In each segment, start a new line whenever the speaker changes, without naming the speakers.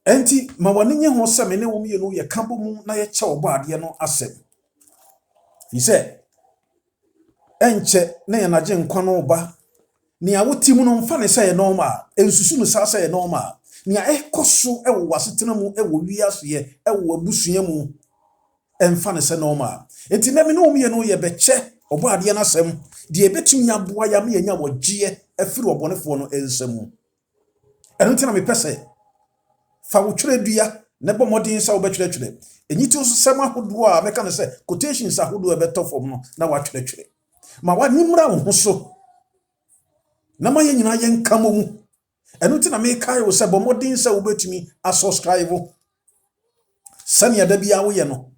enti ma wani nye ho se me ne wo mienu ye kambo mu na ye che obo ade no asem fi se enche na ye naje nkwa no ba ni awoti mu no mfa ne se ye normal ensusu no sa se ye normal ni ekoso ewo wasetena mu ewo wiase ye ewo abusua mu emfa ne se normal enti na me ne wo mienu ye beche obo ade no asem de ebetumi aboa ya me yenya wogye afiri obonefo no ensam eno tina me pese fa wo twerɛdua ne bɔ modin sa wo bɛtwerɛtwerɛ enyiti so sɛm ahodo a meka no sɛ quotations ahodo a bɛtɔ fam no na wa twerɛtwerɛ ma wa nimra wo ho so na ma yɛ nyina yɛ nkamo mu eno tina me kai wo sɛ bɔ modin sa wo betumi a subscribe sɛnea da bia wo yɛ no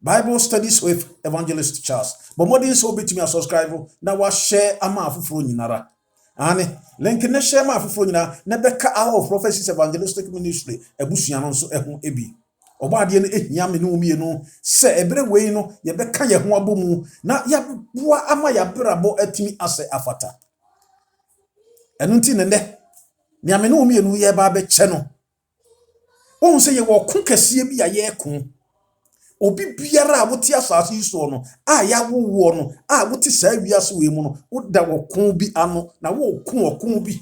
Bible Studies with Evangelist Charles bɔ modin sa wo betumi a subscribe na wa share ama afoforo nyinara ane link na share ma afoforo nyina na beka Hour of Prophecies Evangelistic Ministry ebusua no so eho ebi oba ade no ehia me no mienu se ebre wei no ye beka ye ho abomu na ya boa ama ya brabo atimi ase afata enu nti ne nia me no mienu ye ba be che no ohun se ye wo ko kese bi ya ye ko obi biara a wote asase so no a ya wowo no a wote saa wiase we mu no woda woko bi ano na wo ko bi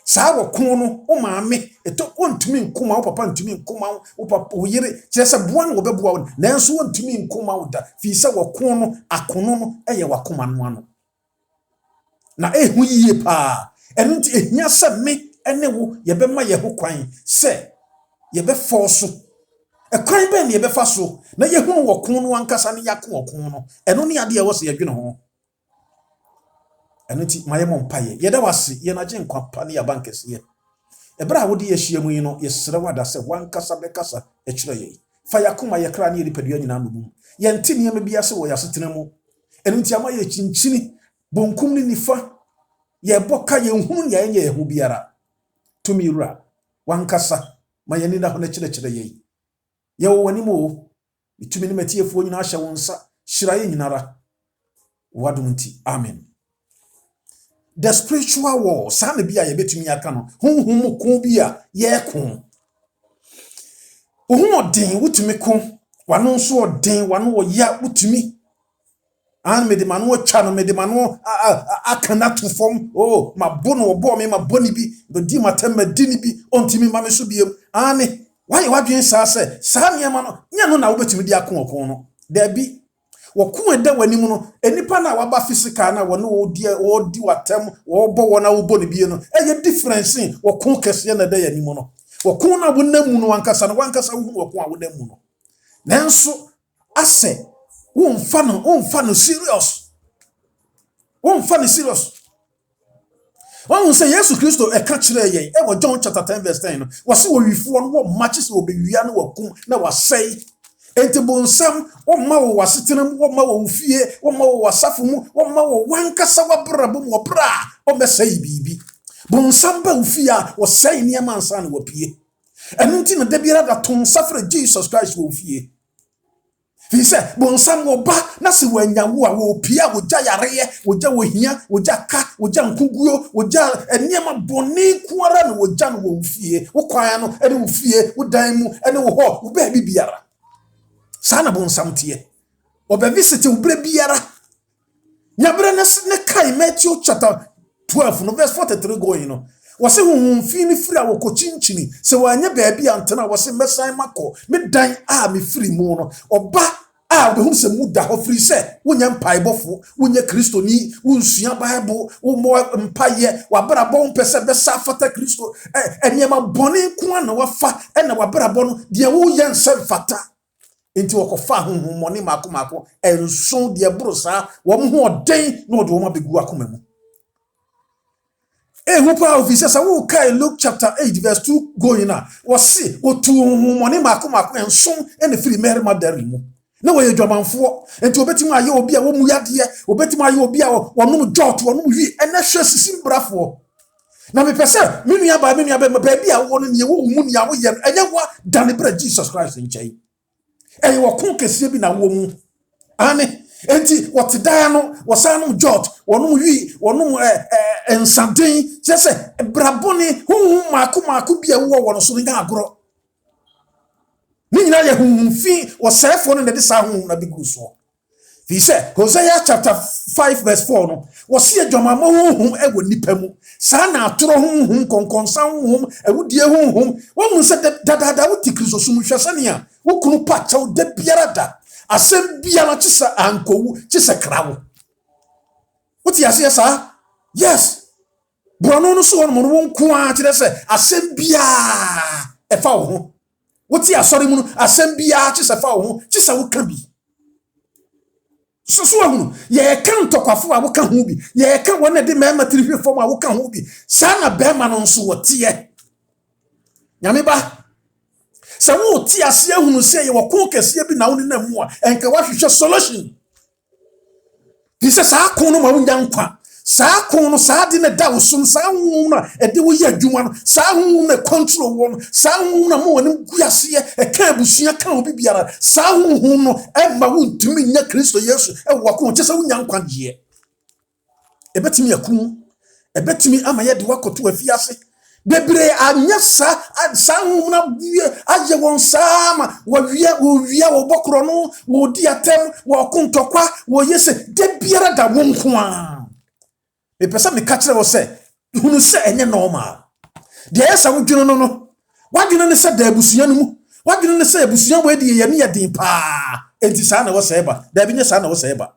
saa woko no o maame eto wontumi nkoma wo papa ntumi nkoma wo papa wo yire kyerese boa no wo beboa wo nanso wontumi nkoma wo da fi se woko no akono no eye wakoma no ano na ehu yiye pa eno nti ehia se me ene wo ye bema ye ho kwan se ye be force ekwan ben ye befa so na ye hunu wokun no ankasa ne yakon wokun no eno ne ade ye wo se ye dwene ho eno ti maye mo mpaye ye da wase ye na je nkwa pa ne ya bankese ye ebra wo de ye hia mu yi no ye sere wada se wankasa bekasa e kire ye fa yakoma ye kra ne ye ripadua nyina no mu ye nti ne me bia se wo yasetena mu eno ti ama ye chinchini bonkum ni nifa ye boka ye hunu ye nye ye hu biara tumi wura wankasa ma ye ni da ho na kire ye Yawo wani mo itumi ni metiefuo nyina ahye wonsa shiraye nyinara wadumti amen. The spiritual war sana bia ye betumi aka no honhom ko bia ye ko ohun odin wutumi ko wano nso odin wano wo ya wutumi an me de manu atwa no me de manu akana to fom oh mabono obo me maboni bi do di matem madini bi ontimi mame so biem ane why you wadwen sa se sa niema no nya no na wo betimi di akon okon no da bi wokun eda wanim no enipa na waba physical na wona wo di watem wo bo wona wo bo ne bi no eye difference wokun kese na da yanim no wokun na wonamu no wankasa wo wokun a wonamu no nanso ase wo mfa no serious One say Jesus Christo e ka kire yen e wo John chapter 10 verse 10 no wose wo wifo no wo matches wo be wia no wakum na wasei enti bonsam wo ma wo wasetenam wo ma wo fie wo ma wo wasafo mu wo ma wo wankasa wabrabo mu obra o mesei bibi bonsam ba ufie a wo sei niam ansa na wapie enu nti na da biara da ton safre Jesus Christ wo fie fi se bonsam wo ba na se wanyawo a wo pia wo ja yareye wo ja wo hia wo ja ka wo ja nkuguo wo ja eniema boni kuara na wo ja no wo fie wo kwan no ene wo fie wo dan mu ene wo ho wo ba bibiara sana bonsam tie wo ba visit wo bre biara nyabre ne kai Matthew chapter 12 no verse 43 going no wose hu fini firi a wo kochinchini se wanya baabi antena wose mesan mako me dan a me firi mu no oba a wo hu se mu da ho firi se wonya mpaibofo wonya kristoni wonsua bible wo mo mpaye wabrabo mpese be sa fata kristo eniema boni ko na wafa na wabrabo no de wo yense fata enti wokofa hu moni mako enso de brosa wo ho oden na de wo ma begu akoma mu Hupa officer sa wo kai Luke chapter 8 verse 2 going na wose otu moni mako enso ene firi Mary Magdalene mu na wo ye dwamanfo enti obetimi aye obi a wo mu yade obetimi aye obi a wonum jot wonum wi ena hwe sisim brafo na me pese menua ba baabi a wo no ne wo mu nia wo ye enye wa dane bra Jesus Christ nchei eye wo kon kese bi na wo mu ane enti wotida no wasanu jot wonum wi wonum ensaden chese braboni hu mako bi a wo no so nya agro Ni nyina ye hunfi wo sefo no de sa hun na bigu so. He said, Hosea chapter 5 verse 4 no, wasi adwamama honhom ewo nipa mu. Sa na atoro honhom konkonsa honhom ewudie honhom. Won se dada wuti Kristo sum hwese ne a, wo kunu pa chaw da biara da. Asem biara chisa ankowu, chisa krawo. Wuti ase sa? Yes. Brono no so won mo won ku a kire se asem biara efa wo ho. Wuti asori mu no asem biara chisa fa wo ho, chisa wo ka bi. So ye kan tokwafo a wo ka ho bi ye kan wona de mema trifi fom a wo ka ho bi sa na be ma no nso wo tie nyame ba sa wo tie ase ahunu se ye wo ko kese bi na wo na mu a enka wa hwehwe solution bi se sa ko no ma wo nyankwa sa ko no sa de na da wo sum sa hu na e de wo ye adwuma no sa hu na control wo no sa hu na mo woni guase e ka abusua ka obi biara sa hu no e ma wo ntumi nya Kristo Yesu e wo ko chese wo nyankwa je e betimi akum e betimi ama ye de wakoto afiase bebre anya sa hu na wie aye won sama wo wie wo bokro no wo di atem wo kontokwa wo yese de biara da wo nko a e pesa me catch wo say hunu se enye normal de yesa wo dwunu no wadwunu ne se da abusua no mu wadwunu ne se abusua wo edi ye ne yedin pa enti sa na wo say ba da bi nye sa na wo say ba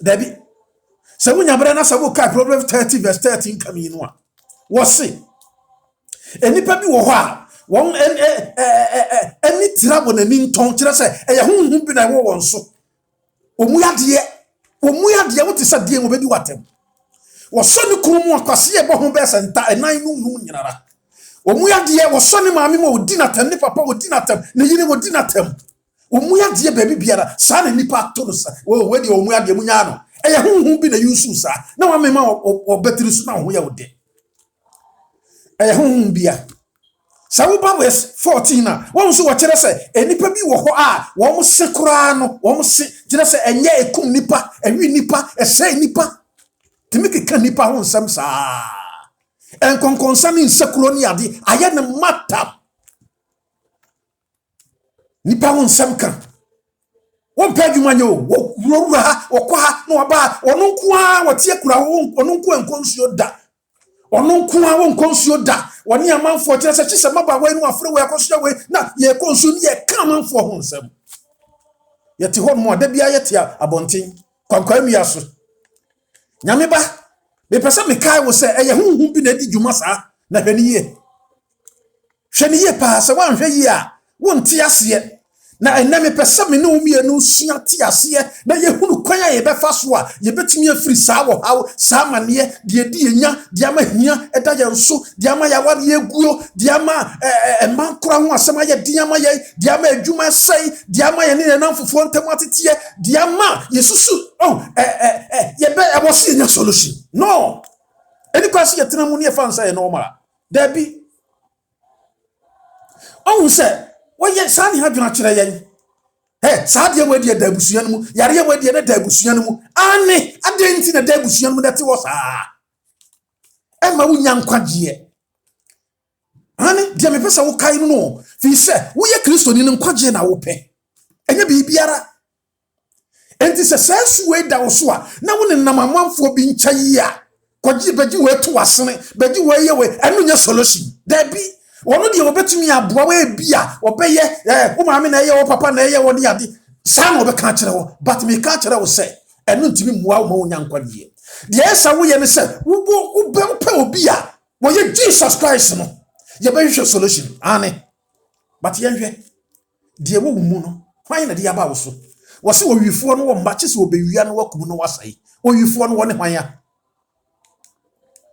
da bi se wo nyabere na sa wo ka Proverbs 30 verse 13 kami no a wo se enipa bi wo ho a won eni tirabo na ni nton kire se eye hunhun bi na wo won so omuyade wo ti sa de wo bedi watem wasoni kumu akwase e bo ho be senta enan nu nyinara omuyade wasoni maami ma odinatem ni papa odinatem ne yini odinatem omuyade baby biara sa na nipa to no sa we de omuyade mu nya no eye hunhun bi na yusu sa na wa mema obetiri su na ho ya ode eye hunhun bia sa wo ba verse 14 na won so wo kire se enipa bi wo ho a wo mo se kura no wo mo se kire se enye ekum nipa ewi nipa ese nipa timiki kan nipa ho nsam sa en konkonsa ni nsekulo ni ade aye ne mata nipa ho nsam kan won pa adwuma nyo wo wura wo kwa no ba ono nko a wotie kura wo ono nko enkonsuo da ono nko a wo nkonsuo da woni amanfo kire se chise maba wa enu afre we akosuo we na ye konsuo ni ye kan amanfo ho nsam ye ti ho mo da bia ye ti abonten kwankwa mi aso nyame ba me pesa me kai wo se eye hunhun bi na di dwuma sa na hwaniye pa se wan hwe yi a won ti ase na ena me pesa me no mi enu sua ti ase na ye hunu kwan ye be fa so a ye betumi afiri sa wo hawo sa mane de di enya de ama hia eda ye nso de ama ya ware eguo de ama man kora ho asema ye de ama ye de ama adwuma sei de ama ye ne nan fofo ntam atetie de ama yesusu ye be abosi nya solution no eni kwasi ye tena mu ne fa nsa ye normal da bi se woye sani ha dwuna kire yen saade we de dabusuan mu yare we de na dabusuan mu ane adenti na dabusuan mu dete wo saa ma wunya nkwagie ane de me pesa wo kai no fi se wo ye Kristo ni nkwagie na wo pe enye bibiara enti se sense we da wo so a na wo ne namamanfo bi ncha yi a kwagie baji we to wasene baji we ye we enu nya solution da bi wono de obetumi aboa we bia obeye wo maame na ye wo papa na ye wo de ade sa no be ka kire wo but me ka kire wo se enu ntimi muwa wo ma wo nyankwadie de esa wo ye ne se wo be pe obi a wo ye Jesus Christ no ye be hwe solution ane but ye hwe de wo mu no hwan na de ya ba wo so wo se wo wifo no wo mba che se wo be wia no wakum no wasai wo wifo no wo ne hwan ya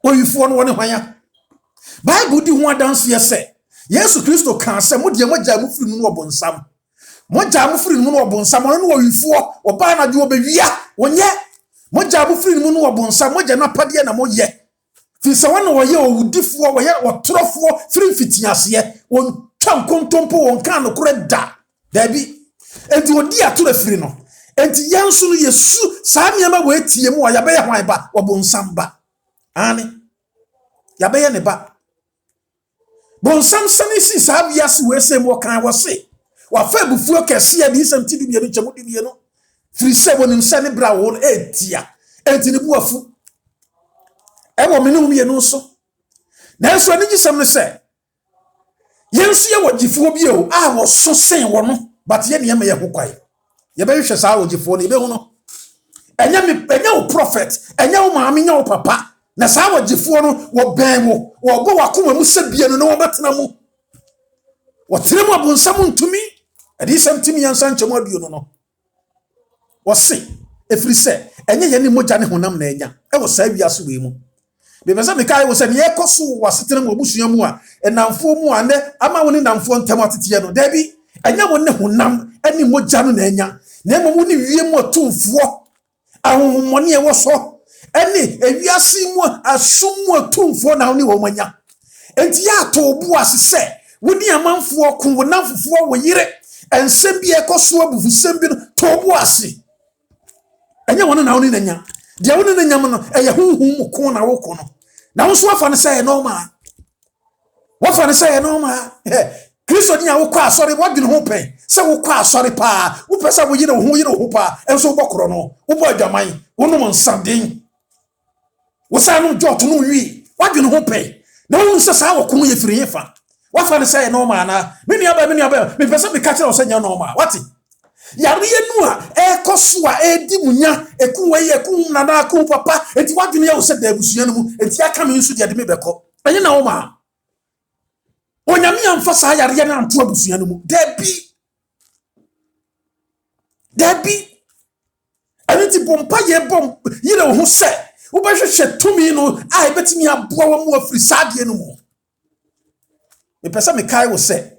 wo wifo no wo ne hwan ya Bible di ho adanse ye se Yesu Kristo kan se mo de mogya mu firi no obonsam mogya mu firi no obonsam no wo wifo oba na de obewia wonye mogya mu firi no obonsam mogya na pade na moye fi se wona wo ye owudifo wo ye otorofo firi fitiase ye won twam kontompo won kan no kore da bi enti odi atoro firi no enti yansu no Yesu sa miama wo etie mu ya be ye hwan ba obonsam ba ane ya be ye ne ba Bonsam sani si sabias we se mo kan wo se Wa fa bufuo kese ya di isem ti bi no chemu di no. Firi se wonim se ne bra wo etia. Enti ne bu afu. E wo menum ye no so. Nanso ani gisem ne se yensu ye wajifuo bi o a wo so sen wo no but ye ne ye ho kwai. Ye be hwehwe saa wajifuo ne be hu no. Enya wo prophet, enya wo maame nya wo papa. Na saa wajifuo no wo ben wo go wakoma mu se bie no na wo betena mu. Wo tire mu abonsam ntumi. Adi sem timi yansa nchemu aduo no no. Wo se efiri se enya ye ne mogya ne honam na enya. E wo saa wiase we mu. Bebesa mekai wo se ne yekoso wasetena mu obusua mu a enamfo mu ane ama wo ne namfo ntam atete no da bi enya wo ne honam ani mogya no na enya na emo ne wie mu atumfo ahonhomone e wo so ani ewiase mu asum mu atumfo na wo ne wo manya enti ya to obu asese wo ni amanfo ko wo namfofo wo yire ensem bi ekoso abufusem bi no to obu ase enya wo na wo ne nya dia wo ne nya mo no eye honhom ko na wo ko no na wo so wafa ne say normal wafa ne say normal Kristo ni a wo kwa asori wo dwene ho pen se wo kwa asori pa wo pesa wo yire ho pa enso bokoro no wo bo adwaman wo no nsanden wo sa no jot no wi wo dwene ho pen na wo nsa sa wo ko ye firi yefa wafa ne say normal na me aba me pesa me catch o say normal wati yare nu a ekoso a edi munya ekuwa ye eku nana ku papa enti wo dwene ye wo se da abusua no mu enti aka me nso de me beko enye na wo ma Onyame amfa saa yare na anto abusua no mu. Dabi. Aniti bompa ye bom yire ho se. Wo ba hwehwe tumi no a ebetimi aboa wa mu afiri saade no mu. Me pesa me kai wo se.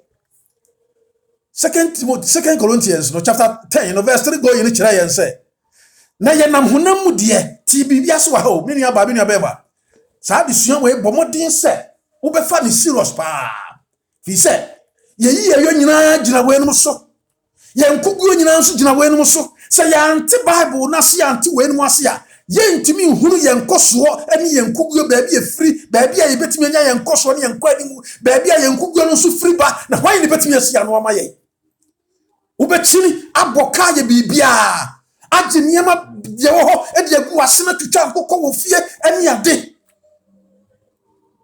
Second Corinthians no chapter 10 no verse 3 go yin kira yen se. Na ye nam honam mu de ti bibia so wa ho. Me nua ba. Saa abusua we bomodin se. Wo be fa ni serious pa. Fi se ye yo nyina gina we no so ye nkuguo nyina so gina we no so se ya anti bible na se ya anti we no ase a ye ntimi nhuru ye nkoso ani ye nkuguo ba bia free ba bia ye betimi anya ye nkoso ne ye nkwani mu ba bia ye nkuguo no so free ba na hwan ne betimi asia no ama ye wo betini aboka ye bibia age niema ye wo ho e de agu ase na twitwa nkokọ wo fie ani ade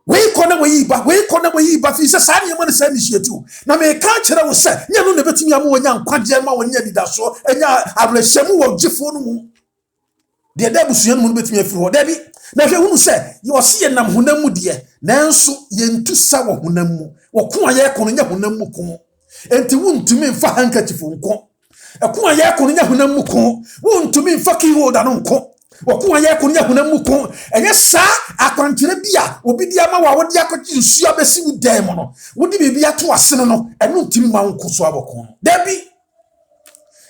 we kona we yi ba fi se sa ne mo ne sa initiative na me ka kire wo se nya no ne betimi am wo nya nkwagye ma wo nya didaso enya abrehemu wo gifo no mu de da busua no mu betimi afiri ho da bi na hwe hunu se ye wo se ye nam honam mu de nanso ye ntu sa wo honam mu wo ko aye kono nya honam mu ko enti wo ntumi mfa hankachifo nko ko aye kono nya honam mu ko wo ntumi mfa ki holder no nko Wakuwa ye kunya honam mu ko enye sa akwankyere bia obi dia ma wa wodi akoti nsu abesi wu dan mo no wodi bibia to asene no eno ntimi ma nkoso aboko no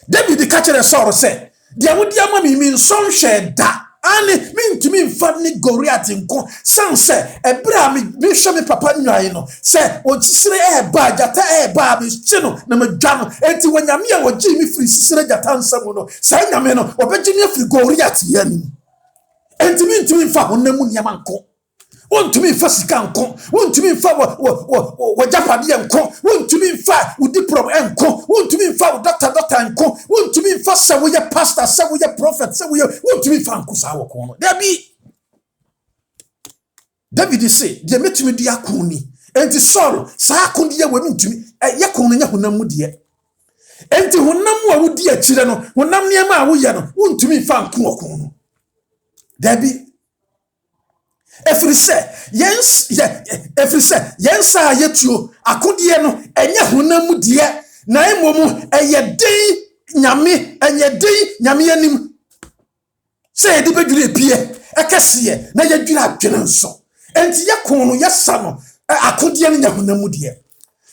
David ka kire Saul se dia wodi ama mi nson hwe da ani mi ntimi mfa ni Goliath nko sanse ebra mi hwe me papa nwan no se okyisire ba jata ba bi chino na madwa no enti wanyame a wogi mi firi sisire jata nsam no sa nyame no obegi mi firi Goliath yani enti mi ntimi mfa honam niam nko wontumi mfa sika nko wontumi mfa wo japade nko wontumi mfa wo diploma nko wontumi mfa wo doctor nko wontumi mfa se wo ye pastor se wo ye prophet se wo ye wontumi mfa nko sa wo ko no David say de metumi di akoni enti Saul sa akoni ye wemi ntumi ye ko no nya honam mu de enti honam a wo di akire no honam niam a wo ye no wontumi mfa nko okon no Efrise yensa yetuo akodie no enye honam die na emomu eye den nyame anim se de bedure pie ekese na yedwira adwene nso enti yakon no yesa no akodie no nya honam die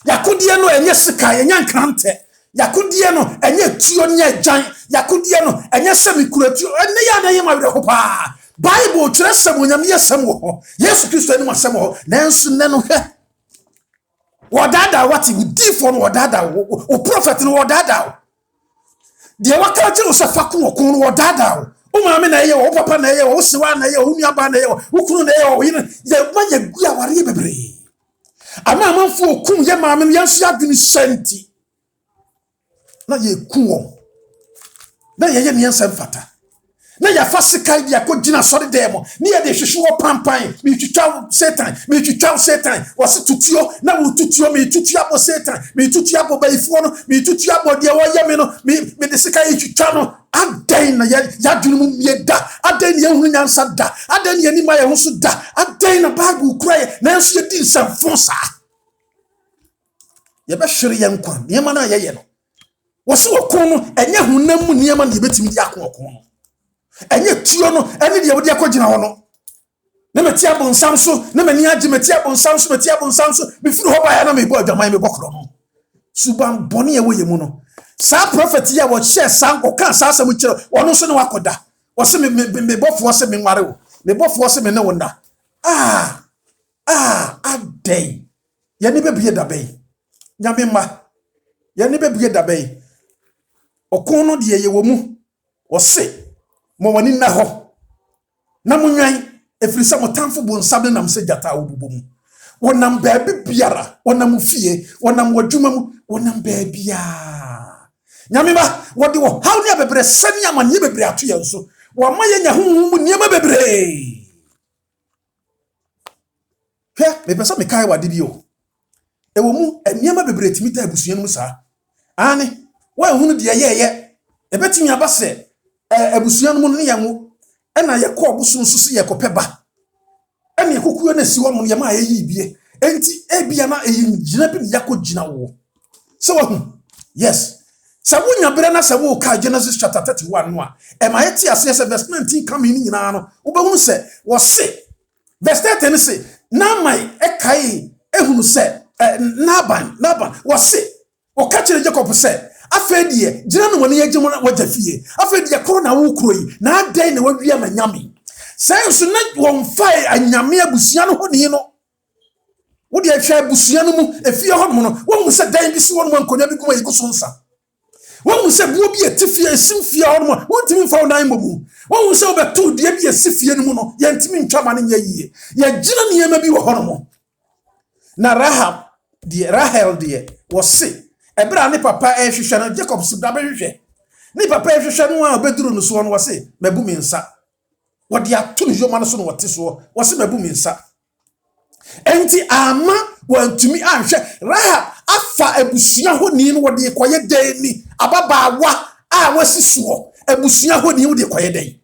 yakodie no enye sika enya nkrante yakodie no enye tuo nya jan yakodie no enye semikuratu enne ya na yema were ho pa Bible kire samonyam yesam wo Yesu Kristo ani masam wo nanso ne no hwe wodada wati di for no wodada wo prophet no wodada de waka kire wo safa ko no wodada wo maame na ye wo papa na ye wo sewa na ye wo nuaba na ye wo kunu na ye wo yin ye ma ye gu aware bebre ama amanfo okum ye maame no yanso adwene senti na ye ku na ye nyansa mfata na ya fasika dia ko gina sori demo ni ye de hwehwe pampan mi twitwa Satan wase tutuo na wo tutuo mi tutua bo Satan mi tutua bo baifo no mi tutua bo de wo ye me no mi de sika ye twitwa no adan na ya dunu mu ye da adan ye hunu nyansa da adan ye ni ma ye ho so da adan na Bible kura ye na nso ye di nsamfo sa ye be hwere ye nkwa niema na ye no wase okon no enye hunam mu niema na ye betimi di akon no enye tuo no ene de wodi akogina ho no na meti abonsam so na mani age meti abonsam so me firi ho ba ya na me bo adwaman me bokro no suban bone ye wo ye mu no sa prophet ya wo share sanko kan sa asem kire wono so ne wakoda wo se me bofo se me nware wo me bofo se me ne wonda adai ye ne bebie da bai nyame ma ye ne bebie da bai okon no de ye wo mu wo se mo wani na ho na munwan efiri sa motamfo bonsam nam se jata obubom wonam baabi biara wonam fie wonam wadwuma mu wonam baabia nyame ba wodi wo haw ne bebre sani amanye bebre ato ye nso wo ma ye nya honhom niema bebre me pesa me kai wade bi o ewo mu niema bebre timita abusuan mu sa ani wa hunu de ye ebetimi abase abusuan mu ne yanwo ena ye ko obusun so se ye kopeba ena ye kokuo na si wo mu ye ma ye yibie enti ebia na eyingina bi yakogina wo so wo yes sabu nyabere na sabu ka Genesis chapter 31 no a e ma yeti ase se verse 19 come in nyina no wo behunu se wo se verse 10 se na mai ekai ehunu se Naban wo se o ka kire Jacob se afedie gina no woni yagye mo na wajafie afedie koro na wo kuro yi na adan na wawie amanyame senso na won fai anyame abusia no honi no wo de ahwa abusia no mu efie ho no wo mu se dan bi si won mu ankonya bi kuma yigu so nsa wo mu se buo bi etifie esimfie ho no wo ntimi fa odan momu wo mu se obeto de bi esifie no mu no ye ntimi ntwama ne nyayie ye gina ne yema bi wo ho no na Rahel de wo se ebra ne papa ehwehwe no Jacob si da behwehwe ne papa ehwehwe no a obeduru no so no wase mabu mi nsa wode ato no yoma no so no wote so wase mabu mi nsa enti ama wantumi ahwe Rahab afa abusua honi no wode koye dani ababaawa a wasi so abusua honi wode koye dani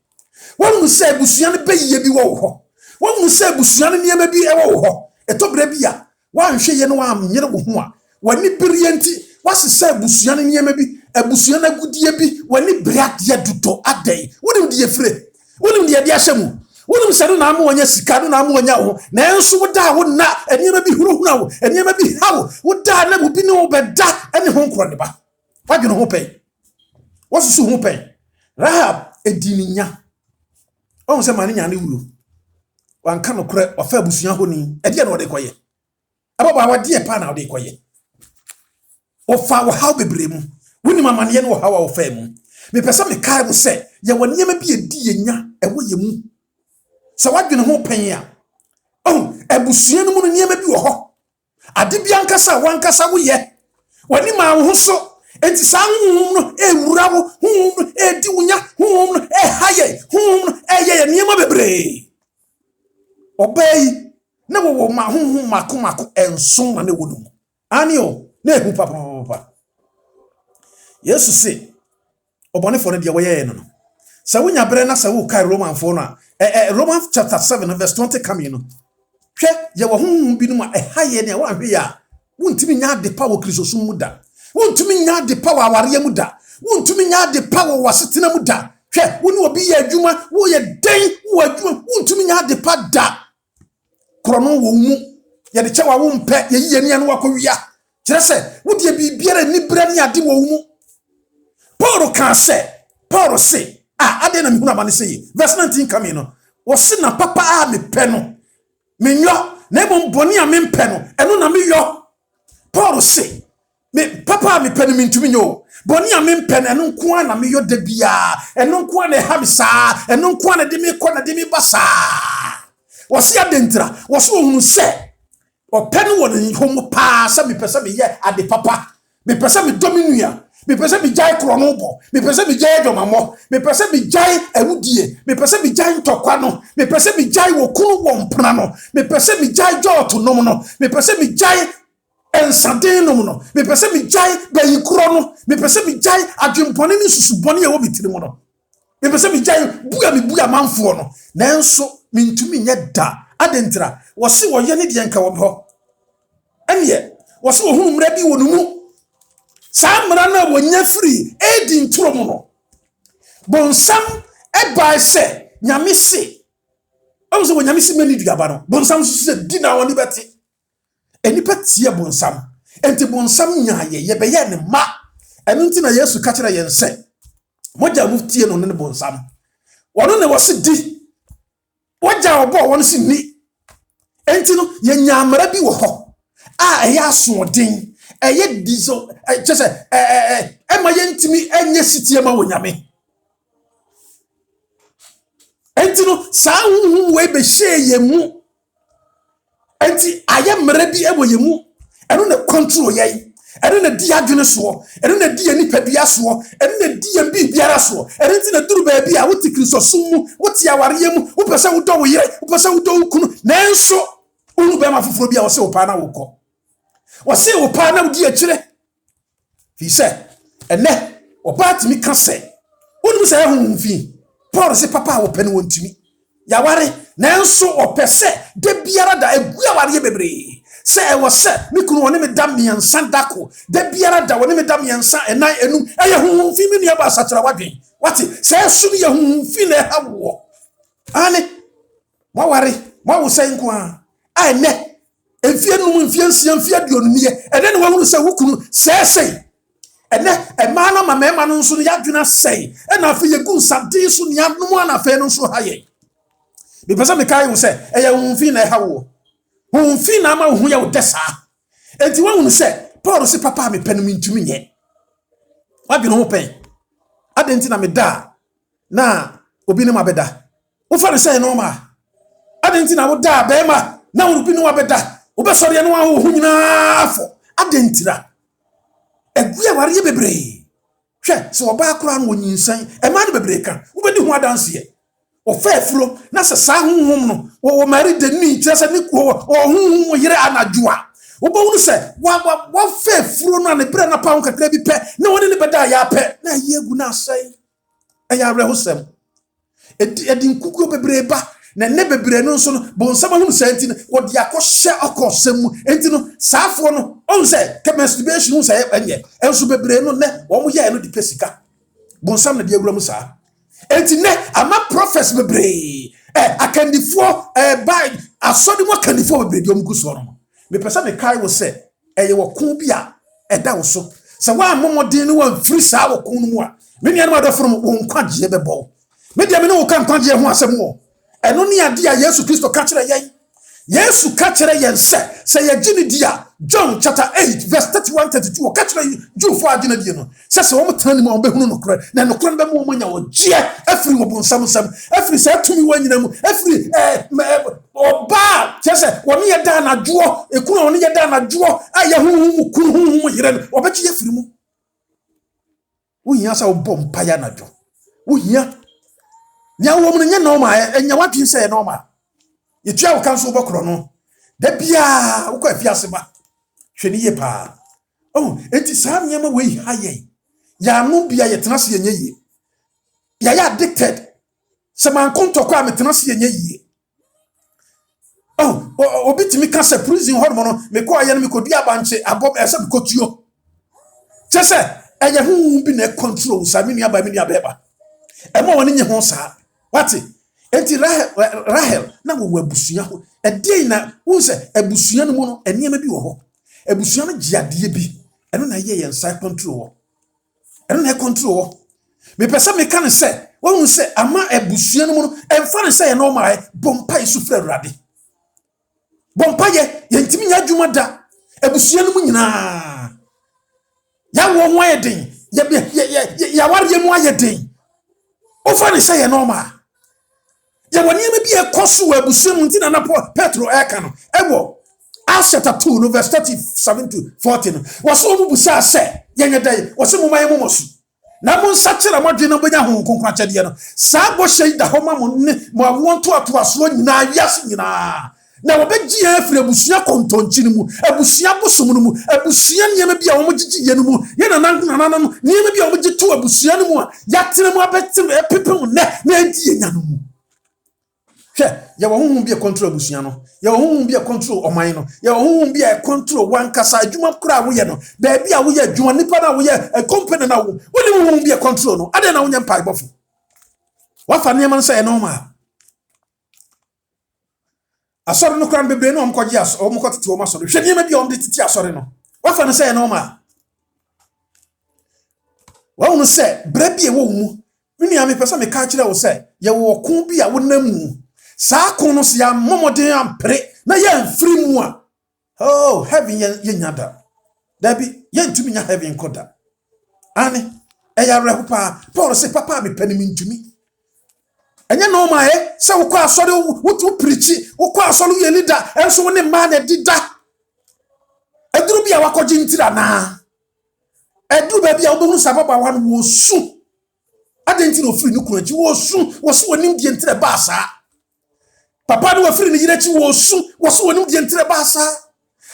wonu se abusua no beyiye bi wo ho wonu se abusua no niema bi ewo ho etobra bi a wanhwe ye no wa amnyere wo ho a wani birienti wasisa abusua no niema bi abusua na gudie bi wani brade duto adai wonim de yefre wonim de de ahyemu wonim sɛ no na ama wonya sika no na ama wonya ho na enso woda wo na eniema bi huruhuna wo eniema bi hawo woda na bu bi ne wo bɛda ene ho nkoro ne ba wadwene ho pɛn wosusu ho pɛn Rahab edininya on sɛ mane nya ne wuro wanka no kore wafa abusua ho ni ɛde na wode koye ababa wade pa na wode koye ofa wo haw bebre mu woni mamane ye no haw wo fa mu me pesa me kai mo se ye woni yema bi edi yenya ewo ye mu se wadwene ho pen a abusua no mu no yema bi wo ho ade bi ankasa wankasa wo ye woni ma wo so enti sa honhom no ewura wo honhom no edi wonya honhom no haye honhom no ye yema bebre obey na wo ma honhom mako enso na ne wo no ani o na ehu papa Yesu se obone for ne de woye no sa wonya bere na sa wo kai Roman for no Romans chapter 7 verse 20 come in no hwe ye wo honhom bi no ma haye ne wa hwe ya wontimi nya de power Kristosum mu da wontimi nya de power aware mu da wontimi nya de power wasetena mu da hwe woni obi ye adwuma wo ye den wo adwuma wontimi nya de pa da krono wo mu ye de chewa wo mpe ye yiye ne no wakowia kire se wo de bibiara ni bra ni ade wo mu Paul say ade na mihuna mane say verse 19 come no wo se na papa me pe no me nyo na ebo boni a me pe no eno na me yo Paul say me papa me pe no me ntumi nyo boni a me pe no eno nko na me yo da bia eno nko na ha me sa eno nko na de me ko na de me basa wo se adentra wo so hunu se o pe no wo ne homo pa sa me pesa me ye ade papa me pesa me dominua Me pese mi jai krono bo. Me pese mi jai domamo. Me pese mi jai ewudie. Me pese mi jai ntokwa no. Me pese mi jai wokunu wompra no. Me pese mi jai joto no no. Me pese mi jai ensade no no. Me pese mi jai bayikro no. Me pese mi jai adwempone ni susubone ye wo bitiri mo no. Me pese mi jai buya manfo no. Nanso mintumi nye da. Adentra wo se wo ye ne de nka wo ho. Ene wo se wo hunu mra bi wo numu. Sa mra na wo nya free edi nturo mo no. Bonsam eba se nyame se. O se wo nyame se mani duaba no. Bonsam se di na woni beti. Enipa tie bonsam. Enti bonsam nyaaye ye be ye ne ma. Enu nti na Yesu ka kire yen se. Moja muftie no ne bonsam. Wono ne wo se di. Woja obo wono se ni. Enti no ye nyamara bi wo ho. Eye asodin eye dizo chese ema ye ntimi enye sitie ma wonyame enti no sa huhu we be hye mu enti aye mra bi ewo ye mu eno na control ye eno na di adwene so eno na di anipa bia so eno na di yam bi biara so eno enti na duru ba bia woti kristo sum mu woti aware ye mu wo pese wo do wo yire wo pese wo do wo kunu nanso unu be ma foforo bia wo se wo pa na wo ko wase wo pa na wudi akire fi se ene oba timi ka se wonu se ehunfi Paul se papa wo pene wontimi ya ware nanso opese de biara da egu ya ware bebre se e wo se mikunu woni me dam miensa dako de biara da woni me dam miensa enan enum eye hunfi mi ne ba sachira wadwen wate se su ye hunfi na hawo ane mo ware mo wo se nko a ene efie num mfie nsia mfie aduonu nie ene ne wahunu se wukunu sesei ene ema na mama no nso ya dwena sei ena afi ye gun sabdi so nia no na afi no nso haye bi pesa me kai wo se eya hunfi na hawo hunfi na ma hu ya wo desa enti wahunu se Paul se papa me penu mintumi nye wadwena ho pen adenti na me da na obi ne mabeda wo fa ne se no ma adenti na wo da be ma na wo bi ne wabeda Obesori anu ahu nyina afo adentira eguya ware bebre hwe se oba akora no nyinsan e ma de bebre ka ubedi hu adanse ye ofefuro na se sa honhom no wo mari de ni kire se ni ko honhom yire anadwoa obo se wa fefuro no na bre na pa kakra bi pe na woni ne beda ya pe na yegu na asai eya re hosem edi nkuku bebre ba na ne bebre no so no bonsam hu senti wo de akɔhye akɔsɛm enti no saafo no on se ke masturbation hu sɛ enye enso bebre no ne wo mo ye no de pesika bonsam na de awura mu saa enti ne ama prophets bebre akandifo by asɔde mo akandifo bebre de omgu so no me pesa me kai wo se eye wo ko bi a ɛda wo so sɛ wa momodin no wa free saa wo ko no mu a me nua no adɔforo wo nkwagye bɛbɔ me dia me no wo kan kwagye ho asɛm wo eno ni ade a Yesu Kristo ka kire yen Yesu ka kire yen se ye gini dia John chapter 8 verse 31-32 o ka kire Jufo agina die no se wo mtana mu obehunu nokre na nokre be mu manya wo gie afiri wo bonsam afiri se atumi wanyina mu afiri oba se wo ne ye da na dwo ekunu wo ne ye da na dwo aye huhu kunu yire no obekye ye firi mu wo hia sa wo bom pa ya na dwo wo hia nya wo mu nya no ma enya wadwin se no ma yetua wo kanso bokro no da bia wo kwa fiase ba hwani ye pa enti sa nyama we haye ya no bia ye tenase ye nyeye ya addicted se man konto kwa metenase ye nyeye obitimi ka se prison hormone no me ko aye no me ko dua banche abob ese ko tuo chese eye hu bi na control sa me nua ba ba ema woni nye ho sa wati enti Rahel na wo abusua ho edin na wo se abusua no mu no eniema bi wo ho abusua no giade bi eno na ye side control eno na control wo me pesa me kan se wo se ama abusua no mu no emfa ne se ye no ma bompa isu fra urade bompa ye ntimi nya dwuma da abusua no mu nyina ya wo ho ayedin ya ware mu ayedin o fa ne se ye no ma ya woni me bi e koso wa abusua mu ntina na Petro eka no ewo Acts chapter 2 no verse 37 to 14 was omu busa say yenye dai was mu maye mu mosu na mo nsakira modwe na benya ho konkra chede no sa bo shei da ho ma mo ne mo awonto ato aso nyina wiase nyina na wobeji afre abusua kontonchi no mu abusua bosom no mu abusua niema bia wo mogigi ye no mu ye na nanana no niema bia wo mogigi to abusua no mu a yatere mu abetem epepem ne na adi enya no mu ya wo bi control abusua no ya wo bi control oman no ya wo bi control wankasa adwuma kura wo ye no ba bia wo ye adwuma nipa na wo ye company na wo ni bi control no ade na wo nya mpa ibofo wafa niema no say normal asore no kran bebre no omkoje aso omkotete wo masore hwe niema bia omde titi asore no wafa no say normal wa wo say bra bia wo mu mini ame pesa me ka kire wo say ye wo ko bia wo namu sa kono se ya momoden ampre na ya mfiri mu a oh heaven ye nyada dabi ye ntumi nya heaven koda ani eya rehopa Paul se papa me panim ntumi enya no ma se wo kwa asori wo preach wo kwa asori ye leader enso wo ne ma na dida eduru bia wakoji ntira na eduru ba bia wo behu sababa wan wo su adenti no free no kuranchi wo su wo so wonim die ntira ba sa papa no wafiri ni yirechi wo su wo so wonim die ntire baasa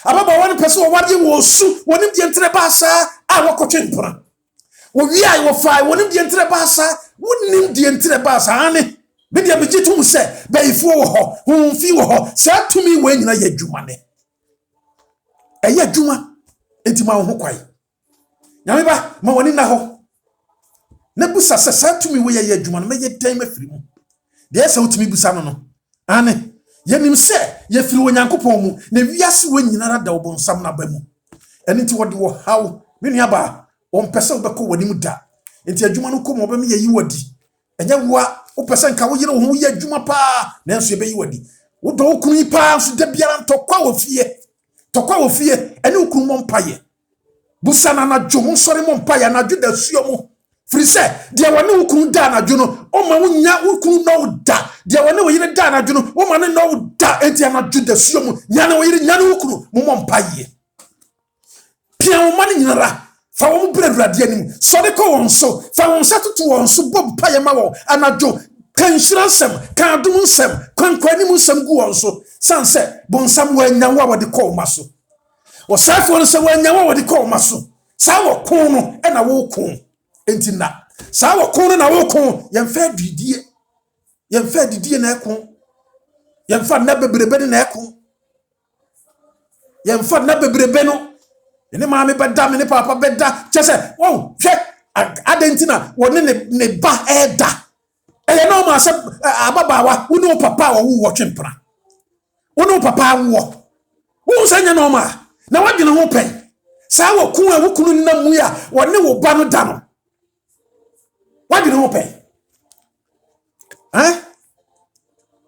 ababa wan pese wo wade wo su wonim die ntire baasa a wakotwe mpra wo wi ai wo fa wonim die ntire baasa wonim die ntire baasa ane be dia be jitum se baifu wo ho humfi wo ho sa tumi we nyina ya dwuma ne eya dwuma enti ma wo ho kwai nyame ba ma woni na ho ne busa se sa tumi we ya dwuma no me ye dan mafiri mu de se utumi busa no ane yenim se ye firi wonyankopon mu na wiase wonyina na da obonsam na ba mu eni nti wode wo haw menu aba on pese obekọ wani mu da enti adwuma no kom obem ye yiwadi enya wa o pese nka wo yire wo ho ye adwuma pa na enso ye be yiwadi wo do okunu pa so da biara ntokwa wo fie eni okunu mo mpaye busa na na dwom sori mo mpaye na dweda suo mo firi se dia wane okunu da na dwono o ma wonya okunu no da dia wane wo yire da na dwono o ma ne no da enti na dweda suo mo nyane wo yire nyane okunu mo mpaye pia wo ma ne nyinara fa wo brɛwrade anim sɔre kɔ wɔn so fa wɔn satutu wɔn so bɔ mpaye ma wɔ anadwo kanhyira nsɛm kan adom nsɛm kwankwani mu nsɛm gu wɔn so sanse bonsam wa nyanwa a wɔde kɔ ma so wɔsafo no sɛ wa nyanwa a wɔde kɔ ma so saa wɔ kon no ɛna wo kon enti na saa wɔ kon no na wo kon yɛmfa didie na ɛkon yɛmfa na bebrebe na ɛkon yɛmfa na bebrebe no ene maame beda me ne papa beda chese wo hwe adentina woni ne ba eda eye no ma se ababawa woni o papa wo twempra woni o papa wo sanya no ma na wadwene ho pen sa wo kun a wo kunu na mu ya woni wo ba no da no wadwene ho pen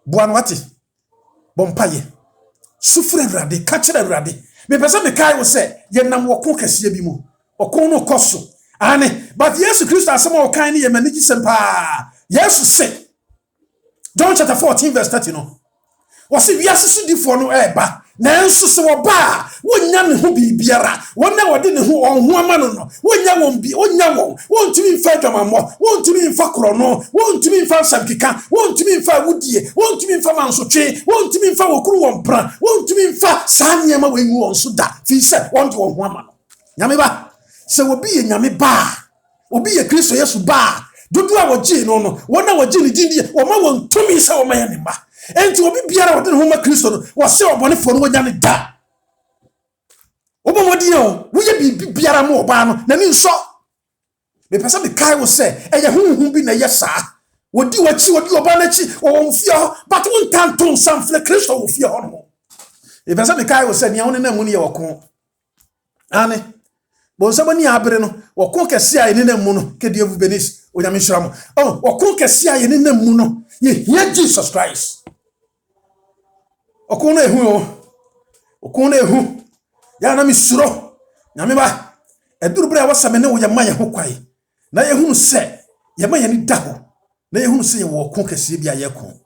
buan wati bompaye sufre rade ka kire rade me pesa me kai wo se ye nam wo kon kase bi mu okon no koso ane but Jesus Christ asema wo kan ne ye manigi sempa Jesus say John chapter 14 verse 30 no wo se wiase so difo no eba na enso se wo ba wonya ne ho bibiara wona wode ne ho onho ama no wonya won bi wonya won wontumi mfa dwamammo wontumi mfa krono wontumi mfa samkika wontumi mfa wudie wontumi mfa mansotwe wontumi mfa wokuru wompra wontumi mfa sanyema wengu won so da fi se wonde won ho ama no nyame ba se obi ye nyame ba obi ye Kristo Yesu ba dodo a wogi no wona wogi ne dindie wo ma won tumi se wo ma ye ne ba enti obi biara wode ne ho ma Kristo no wo se obone fo no wonya ne da obomodi o wo ye biara mo oba no na ni nso me pesa me kai wo se eye hunhun bi na ye saa wodi wachi wodi oba na chi wo mfie ho but won tanton samfle Kristo wo fie ho no me pesa me kai wo se ne won na mu ne ye wokon ane bon sabani abere no wokon kese a ne na mu no ke dievu benis onyame hyiram wokon kese a ne na mu no ye hia Jesus Christ okun na ehu ya na misuro nyame ba eduru bra wasame ne wo ye maye ho kwai na ye hunu se ye maye ni da ho na ye hunu se ye wo kon kese bia ye kon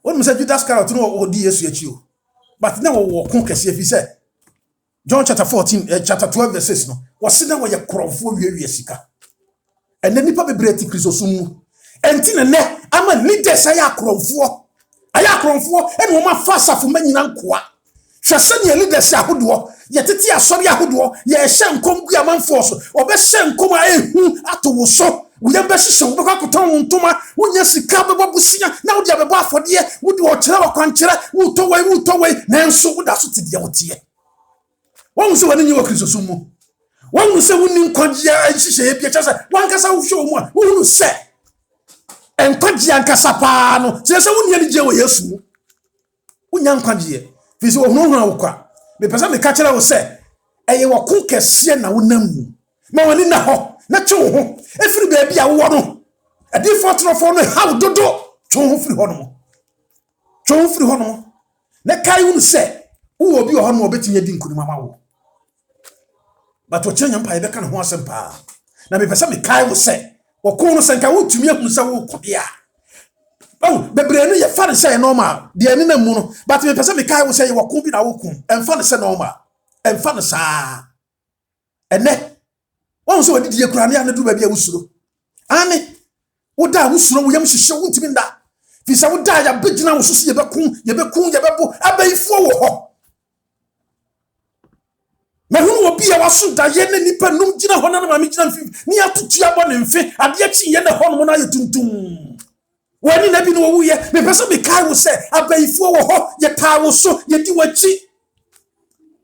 wonu se Judas Iscariot no odi Yesu achi o but now we ko kese if he said John chapter 14 chapter 12 verse 6 no was na we krofo wie sika and then nipa bebre ti Kristosom enti ne ama leaders aya krofo ene wo ma fa safo manyina nkoa hwese ne leaders ahodo yetete asori ahodo ye hye nkom bia manfo so obehye nkom a ehu atowo so we be hye wo beka koton ntoma wonya sika bebo busia na wo dia bebo afode wo di wo kire wo kwankire wo to wai na enso wo da so te dia wo tie won se wani nyi wo Kristosom mu won se woni nkwagya hye e bia kyase wan kasa wo hwe mu a wo se enkwagya nkasa pa no se woni ani je wo Yesu mu wonya nkwagye fisi wo hunu hunu akwa me pesa me ka kire wo se eye wo ko kese na wonam mu ma wani na ho na che wo ho efiri ba bia wo no ade fotrofo no ha dodo che ho firi ho no na kai wonu se wo obi ho no obetinye di nkuni mama wo but wo chenya mpa ebeka ne ho asempa na me pesa me kai wo se wo ko no se nka wo tumi ahun se wo kodea oh bebre no ye fa ne se normal de ani na mu no but me pesa me kai wo se ye wo ko bi na wo kun emfa ne se normal emfa ne sa ene won so odidi ekura ne ane du ba bia wusuro ane wo da wusuro wo yam hihye wo ntimi nda fi sa wo da ya begina wo so ye bebo abaifo wo ho na hunu obi ya waso da ye ne nipa num gina ho na ma me gina mfi ni atutu abo ne mfe ade achi ye ne ho no na ye tuntum wani na bi no wo ye me pese me kai wo se abaifo wo ho ye taa wo so ye di wachi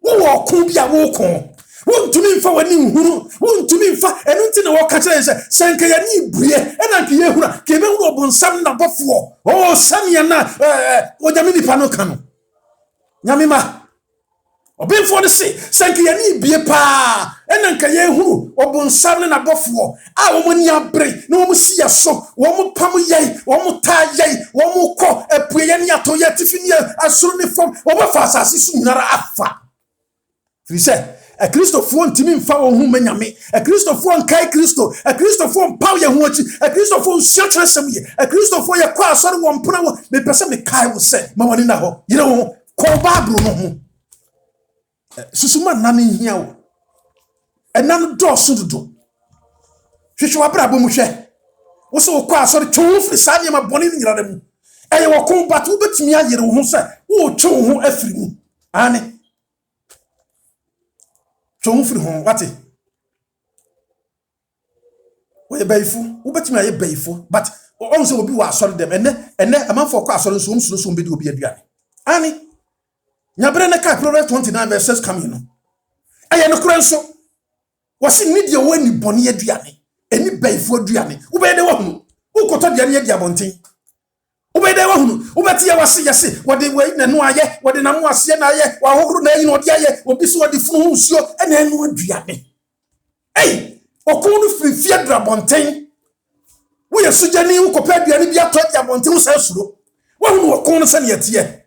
wo ko bia wo ko wontumi mfa wani nhuru wontumi mfa enu nti na woka kire senka ya ni bue ena nke ye hura ke be huru obonsam na bofo o samia na onyame nipa no ka no nyame ma obemfo de se senka ya ni bie pa ena nke ye huru obonsam na bofo a wo mani abre na wo si ya so wo pam yai wo ta yai wo ko epue ye ni ato ye tifini asuru ni fom wo ba fa asase su nyara afa frise a Christopher ntimi mfa wo hu manyame a Christopher nkai Christo a Christopher mpaw ye hu achi a Christopher nsiatre sam ye a Christopher ye kwa asore wo mpona wo me pese me kai wo se ma woni na ho yire wo ko Bible no ho susuma nane hia wo enam do so dodo hwehwe abra bom hwe wo so kwa asore twu firi sa ne ma boni nyira da mu eye wo ko batu betimi ayire wo ho se wo twu ho afiri mu ane so free home wati we baifu ubetimi aye baifu but on se obi wa asori dem ene amanfo kwa asori so msuro so mbedi obi aduane ani nyabre ne kai Proverbs 29 verses come no aye no kura nso wasi nidi o wani boni aduane eni baifu aduane ubede wa hunu ukoto de ne dia bonten ubede wa hunu ubeti ya wasi yase wode we na no aye wode na mu ase na aye wa hohoro na yin ode aye obi so wode funu nsuo ena enu aduane okunu free fie drabonten wo yesu jani wo kopa aduane bi ato dia bonten wo sa suro wo hunu okunu se ne yete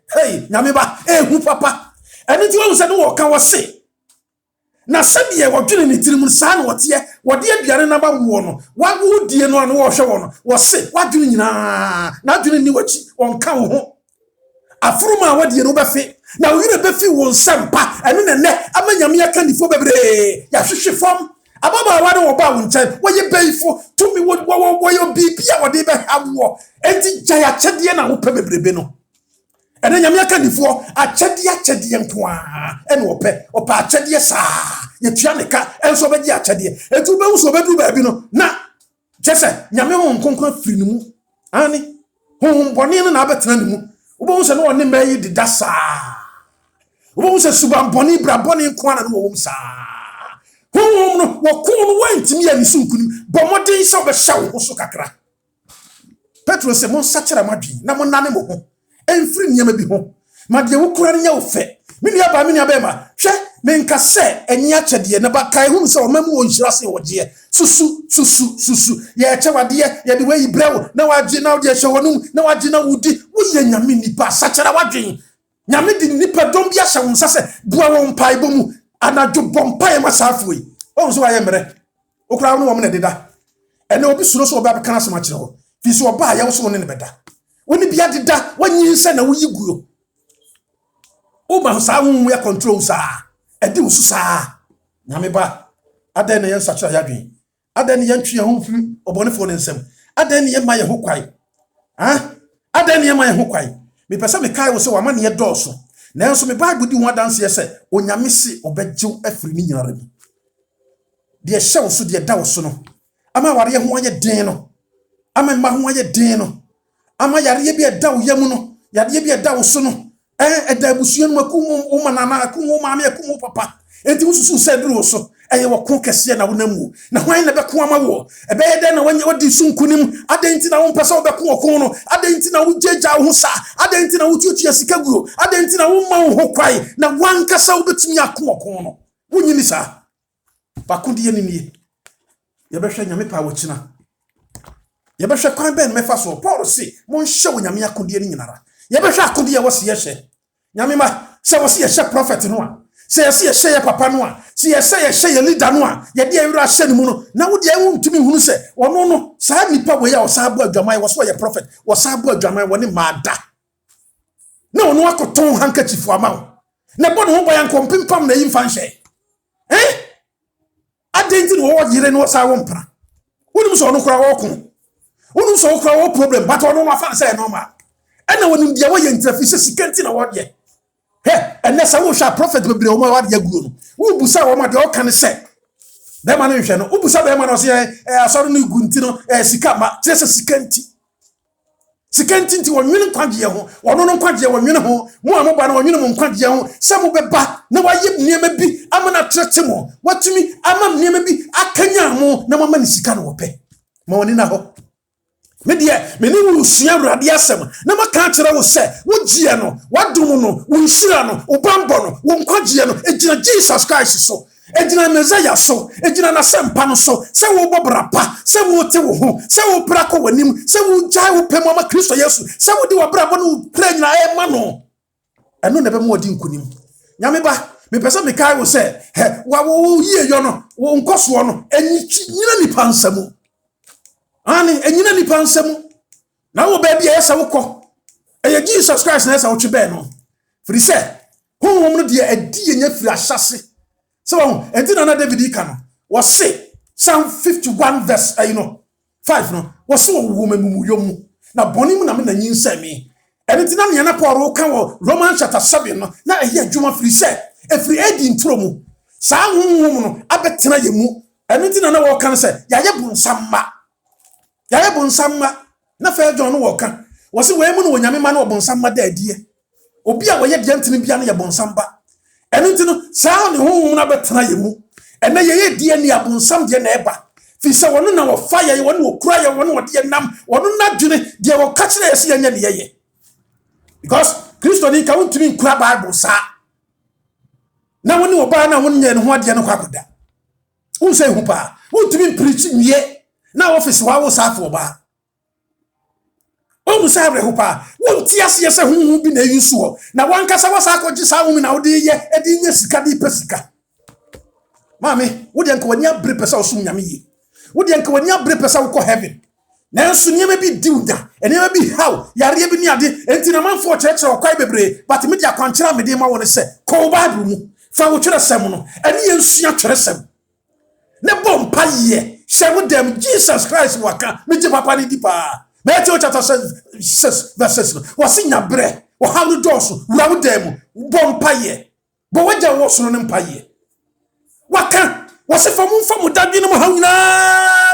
nyame ba hu papa eni ti wo se ne wo kan wo se na sabie wodwene ne tirimu saa na wote wode aduane na ba wo no wawo die no ano wo hwe wo no wo se wadwene nyina na adwene ni wachi wonka wo ho afuruma wode no befe na oyire befi wo nsampa ene ne amanyame aka nifo bebre ya hwehwe fam ababa wa de wo ba wo nkyɛ woye beifo tumi wo yo bibia wode be hawo enti jaya kyede na wo pɛ bebrebe no ene nyame aka nifo akyede nkoa ene opa akyede saa yetua ne ka enso be gi akyede etu be wuso be du ba bi no na jese nyame ho nkonkon firi ne mu ani ho bone na abetena ne mu wo bo se no one mayi dida saa wo bo se suban bone bra bone nkoa na no wo saa ho no wo ko no wantimi ya nisu nkunim bomodin se obe hya wo so kakra Petro se mon sakira madwi na mon nane mo ho enfiri nyama bi ho ma de wo kura nya wo fe mini aba ma hwe menka se eni akyede na ba kai hu se o mamu wo nhira se wo je susu ye chawade ye de we brew na waje na wo de hye wonum na waje na wudi wo ye nyame nipa sakira wadwen nyame di nipa dom bi ahye won sase bua won pai bomu anadwo bompai masafoi on so aye mere okura no wo me deda ene obi suro so oba kana sema kire ho fi so oba ya wo so ne beda woni bia deda wanyi nse na wo yiguo Uma sa hu ya control sa. Edi usu sa. Nyame ba. Adan na yen sacha ya dwen. Adan na yen twe ho firi obonefo ne nsem. Adan na yen ma ye ho kwai. Ha? Adan na yen ma ye ho kwai. Me pesa me kai wo se wa ma ne ye dɔɔso. Nanso me Bible di ho adanse se onyame se obegyew afiri ni nyinara bi. De hyew so de da wo so no. Ama ware ho anye den no. Ama ma ho anye den no. Ama yare bi da wo yam no. Yare bi da wo so no. Eda busuan mu akum o manana akum o maame akum o papa. Enti wususu se duru wo so. Eye wo ko kese na wo namu. Na hwan na be ko ama wo. Ebe ye den na wanye wodi sunkunim. Adenti na wo mpesa wo be ko okon no. Adenti na wo jeja wo sa. Adenti na wo tutu sika guo. Adenti na wo ma wo ho kwai. Na wankasa wo betumi akon okon no. Wunyini sa. Bakudi ye ni ye be hwe nyame pa wo kina. Ye be hwe kwan ben mefa so. Paul se mon hye wo nyame akodi ni nyinara. Ye be hwe akodi ye wo se ye hye. Nyame ma se wo se ye hye prophet no a. Se ye se ye hye papa no a. Se ye se ye hye ye leader no a. Ye de awura hye ni mu no. Na wo de ewu ntumi hunu se wono no saa nipa wo ya wo saa bo adwaman wo so ye prophet. Wo saa bo adwaman wo ne maada. Na wono akoton handkerchief ama wo. Na bo no ho boyan kompimpam na yimfa nhye. Adenti no wo yire no saa wo mpra. Wonum so no kura wo ko. Wonum so kura wo problem but wono ma fa say normal. Ena wonim dia wo ye ntrafi se sikanti na wo de. Ena sa wo hwa prophet bebre wo ma wa de aguo no. Wo busa wo ma de o kan se. Be ma no hwe no. Wo busa be ma no se asoro no gunti no sika ma se sikanti. Sikanti nti wo nwene kwagye ho. Wono no kwagye wo nwene ho. Mo amoba na wo nwene mo kwagye ho. Se mo beba na wa yeb niema bi amana trete mo. Watumi ama niema bi akanya mo na mama ni sika no wo pe. Ma woni na ho. Me de me ni wo sua awurade asem na maka kire wo se wo gie no wadom no wo nhira no wo bambo no wo nkwagye no ejina Jesus Christ so ejina Messiah so ejina na sempa no so se wo bobrapa se wo te wo ho se wo brako wanim se wo jai wo pem ama Kristo Yesu se wo de wo brabo no pra nyina e ma no eno na be mo odi nkunim nyame ba me pesa me kai wo se wa wo yie yo no wo nkoso no nyina nipa nsamu ani enyina nipa nsam na wo ba bia yesa wokọ eye Jesus Christ na yesa wo twebe no firi se honhom no de adi enya firi ahyase so wo enti na David ika no wo se Psalm 51 verse 5 no wo se wo mamumuyom na bonim na me na nyinsami enti na ne na Paul ka wo Romans chapter 7 no na ehi adwuma firi se efiri edi ntro mu saa honhom no abetena yemu enti na wo kan se yaye bunsamma yaye bonsamma na fa John wo ka wo se we mu no wonyame ma na bonsamma da adie obi a wo ye de ntini bia na ye bonsamba eno ntino saa ne honhom na betena ye mu ena ye die ni abonsam de na eba fi se wono na wo fa ye wono wo kura ye wono wo de nam wono na dwene de wo ka kire ye se ye nya ne ye because Kristo ni ka wontumi nkura Bible saa na woni wo ba na won nya ne ho ade no kwakoda wo se hu pa wontumi preach wie na office wa wo safo ba o musa abre hopa won ti ase yese hunhu bi na yusu ho na wankasa wasa akọji sa hu na wo de ye edi nye sika di pesika mami wo de nka wani abre pesa osum nyame yi wo de nka wani abre pesa wo ko heaven na nso niema bi diuda eniema bi how yare bi ni ade enti na manfo kyerɛkyerɛ kwai bebre but me de akwankyerɛ me de ma woni se ko Bible mu fa wo kyerɛ sem no eni ye nsua kyerɛ sem ne bompa ye Seven them Jesus Christ waka me je papa ni dipa Matthew chapter 6 verse 6 wasi nya bre wo ha no doso wura wo dem bompa ye bo waja wo so no mpa ye waka wasi famu dadwi no ha nyina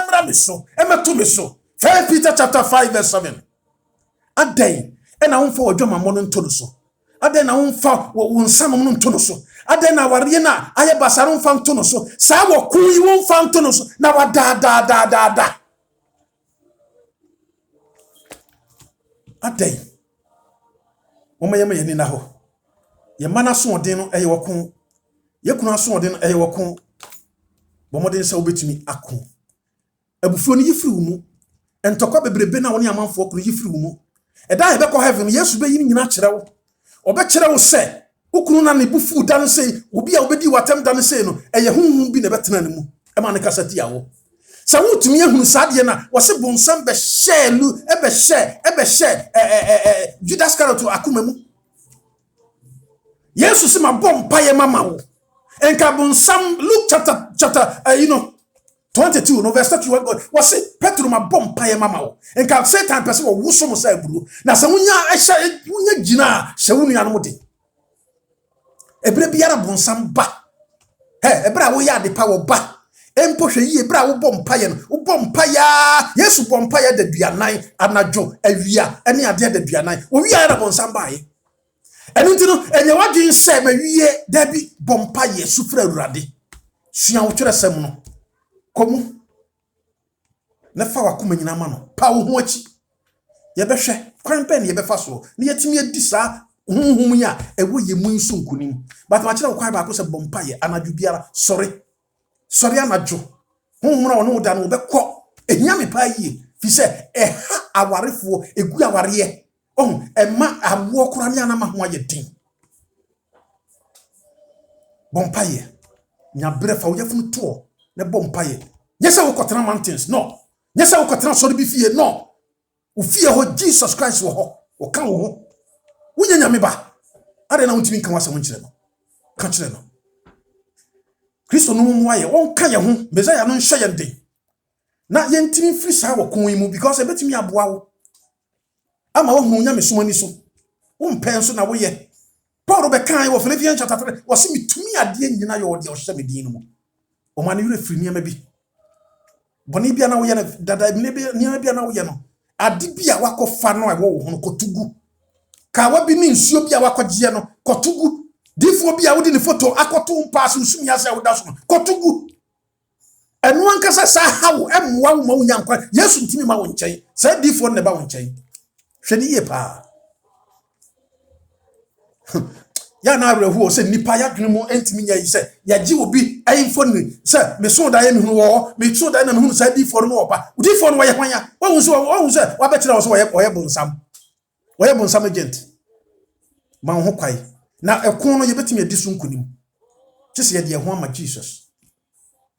mra me so emeto me so 1 Peter chapter 5 verse 7 adan ena won fa odwama mo no nto no so adan na won fa wo nsam no nto no so adan na ware na aye basaro mfa nto no so saa wo ku yi won fa nto no so na wa da adan o mayema ye ni na ho ye mana so odin no eye wo ku ye kunu aso odin no eye wo ku bo modin sa obetumi ako abufuo ni yifiri wo mu entokwa bebrebe na woni amanfo kunu yifiri wo mu eda ye be ko heaven Yesu be yi nyina kyerɛ wo obekere wo se ukunu na ne bufu da no sei obi a obedi watam da no sei no eye hunhun bi na betena ne mu e ma ne kasati awo sa wutumi ehunu saade na wo se bonsam be share Judas Iscariot akoma mu Yesu se ma bom paye mama wo. Enka bonsam Luke chapter 22 no verse 31 God was say Petro ma bom paye mama wo. Enka Satan person wo wuso mo sa eburu. Na se wonya gina se wonu anu de. Ebre biara bonsam ba. Ebra wo ya de pa wo ba. Empo hwe yi ebra wo bom paye no. Wo bom paya Yesu bom paye da duanan anajo awia ene ade da duanan. Wo wi ya bonsam ba ye. Enu ntino enye wadwen se ma wie da bi bompa ye sufra urade sua wo twere sem no komu na fa wakoma nyina ma no pa wo ho achi ye behwe kwan pe ne ye befa so ne yetimi adi sa hunhum nya ewo ye mu nso nkunim but ma kire kwan ba ko se bompa ye anadwo biara sorry anadwo hunhum na wo no da no bekọ ehia me pa yi fi se eha awarefo egu aware Emma awo kura ni anama ho aye din. Bompaye. Nya brefa wo yefunu to ne bompaye. Nyesa wo kotena mountains no. Nyesa wo kotena so bi fie no. Wo fie ho Jesus Christ wo ho. Wo kan wo ho. Wo nya me ba. Ade na wontimi kan wasa wonkyere no. Ka kyere no. Kristo no mu aye won kan ye ho. Messiah no nhye ye din. Na ye ntimi firi sa wo kon yi mu because ebetimi aboa wo. Ama wo hu nyame so ani so wo mpen so na wo ye Paul be kan wo Philippians chapter 3 wo se mitumi ade nyina ye wo de o hye me din no mu o ma ne yure firi niam bi boni bia na wo ye na dada niam bia na wo ye no ade bia wakofa no wo ho no kotugu ka wa bi ni nsuo bia wakogye no kotugu difo bia wo di ne photo akoto mpa so nsumi ase wo da so kotugu enu ankasa sa hawo emwa wo ma wo nyankwa Yesu ntimi ma wo nkyɛn sa difo ne ba wo nkyɛn hwedi ye pa ya na arehu se nipa ya dwene mu entimi nya yi se ya gi obi ayimfo ni se me so da ye me hu wo me so da na me hu sa di for no oba di for no wo ye hwanya wo hu se wa betira wo se wo ye bonsam agent ma ho kwai na ekon no ye betimi adi so nkunim kise ye de ho ama Jesus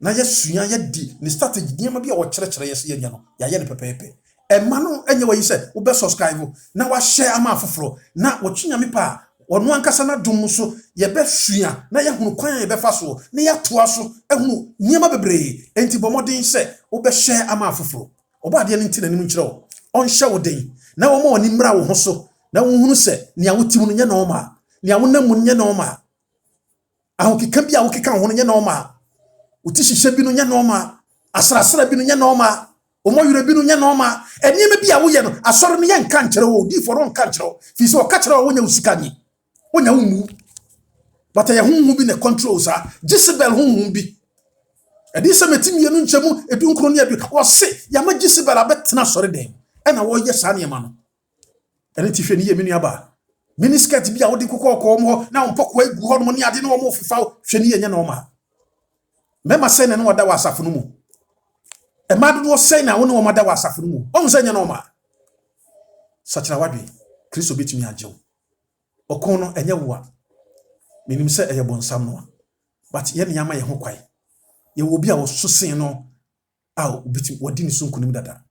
na ye suya ye di ni strategy niam bia wo kyerɛkyerɛ ye se ye nya no ya ye ne pepepe Emma no enye wa yi se wo be subscribe na wa share ama afoforo na wo twenya me pa ono ankasa na dum so ye be sua na ye hunu kwan ye be fa so na ye toa so ehunu niema bebre enti bomodin se wo be share ama afoforo oba de ne ntina nim nkyerɛ wo on hye wo den na wo ma oni mra wo ho so na wo hunu se nia wo tim no nye na o ma nia wo nam nye na o ma ahokeka bia wo keka ho no nye na o ma wo ti hye bi no nye na o ma asrasra bi no nye na o ma omo yure bi no nya no ma eniem bi a wo ye no asoro no ye nka nkyere wo di for nka nkyere fi se o ka kyere wo nya usika nyi wo nya wo mu but ye hunhu bi ne control sa Jezebel hunhu bi edi se metimi ye no nkyemu edu nkro ne edu wo se ya ma Jezebel abetena sore den e na wo ye sa ne ma no ene ti hwe ne ye menu aba miniskirt bi a wo di kokoko mo na wo pokwa egu ho no ne ade no wo mo fifa hwe ne ye nya no ma mema se ne no wada wasafo no mu Emadu do say na wonu omada wasafo mu. On say nya no ma. Sachira wadwe. Kristo betumi ajew. Okon no enye wo a. Menim say eye bonsam no. But ye nyama ye ho kwai. Ye wo bi a wo sosen no. Aw betumi wodi ni sunkunim dada.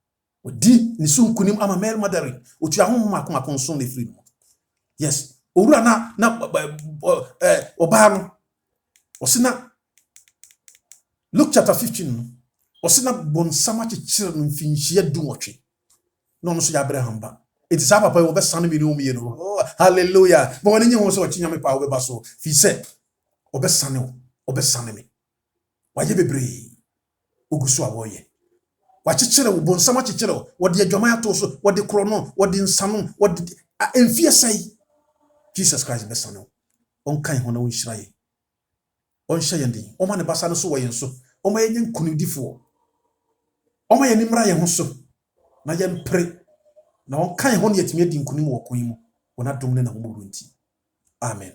Wodi ni sunkunim ama mel madari. Otu ahom akoma konson le free no. Yes. Owura na oba no. Osina Luke chapter 15 Osina bonsama chichira no mfinhia dumotwe no no so ya Abraham ba eti sa papa wo be sane mi no mi no oh hallelujah bo woni nyi so chinya me pa wo be ba so fi se obesane mi waye bebre ogusu awoye wa chichira wo bonsama chichira wo de adwama ato so wo de krono wo de nsano wo de emfie sai Jesus Christ be sane on kan ho na won hiraye on hye yende o ma ne basa no so wo yen so o ma yen kunudifo Oma ye nimra ye ho so na ye mpre na on kan ho ne yetime di nkunim wo kon mu wona dom ne na wo nti amen